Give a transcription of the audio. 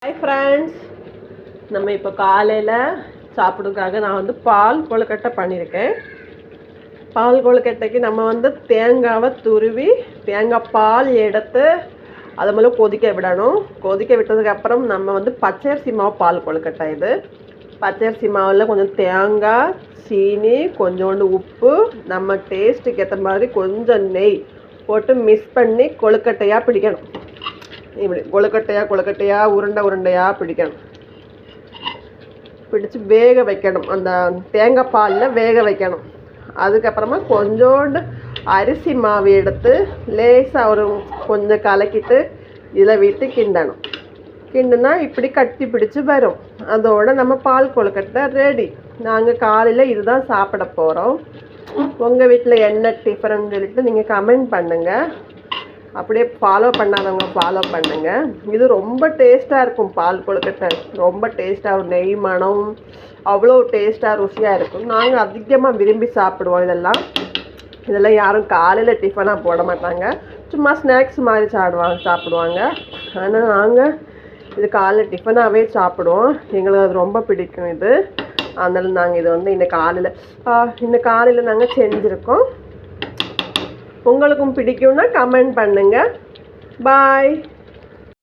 Hi friends, நம்ம இப்போ காலையில் சாப்பிடுறதுக்காக நான் வந்து பால் கொழுக்கட்டை பண்ணியிருக்கேன். பால் கொழுக்கட்டைக்கு நம்ம தேங்காவை துருவி தேங்காய் பால் எடுத்து அது மேலே கொதிக்க விடணும். கொதிக்க விட்டதுக்கப்புறம் நம்ம பச்சரிசி மாவு பால் கொழுக்கட்டை. இது பச்சரிசி மாவில் கொஞ்சம் தேங்காய், சீனி, கொஞ்சோண்டு உப்பு, நம்ம டேஸ்ட்டுக்கு ஏற்ற மாதிரி கொஞ்சம் நெய் போட்டு மிக்ஸ் பண்ணி கொழுக்கட்டையாக பிடிக்கணும். இப்படி கொழுக்கட்டையாக உருண்டையாக பிடிக்கணும். பிடிச்சி வேக வைக்கணும். அந்த தேங்காய் பாலில் வேக வைக்கணும். அதுக்கப்புறமா கொஞ்சோண்டு அரிசி மாவு எடுத்து லேசாக கொஞ்சம் கலக்கிட்டு இதில் விட்டு கிண்டணும். கிண்டுனா இப்படி கட்டி பிடிச்சி வரும். அதோட நம்ம பால் கொழுக்கட்டை ரெடி. நாங்கள் காலையில் இதுதான் சாப்பிட போகிறோம். உங்கள் வீட்டில் என்ன டிஃபரெண்ட் சொல்லிட்டு நீங்கள் கமெண்ட் பண்ணுங்கள். அப்படியே ஃபாலோ பண்ணாதவங்க ஃபாலோ பண்ணுங்கள். இது ரொம்ப டேஸ்ட்டாக இருக்கும். பால் கொழுக்கட்டை ரொம்ப டேஸ்ட்டாக, நெய் மணம் அவ்வளோ டேஸ்ட்டாக ருசியாக இருக்கும். நாங்கள் அதிகமாக விரும்பி சாப்பிடுவோம். இதெல்லாம் யாரும் காலையில் டிஃபனாக போட மாட்டாங்க, சும்மா ஸ்நாக்ஸ் மாதிரி சாப்பிடுவாங்க. ஆனால் நாங்கள் இது காலையில் டிஃபனாகவே சாப்பிடுவோம். எங்களுக்கு அது ரொம்ப பிடிக்கும். இது அதனால நாங்கள் இது இன்னும் காலையில் நாங்கள் செஞ்சுருக்கோம். உங்களுக்கும் பிடிக்கும்னா கமெண்ட் பண்ணுங்கள். பாய்.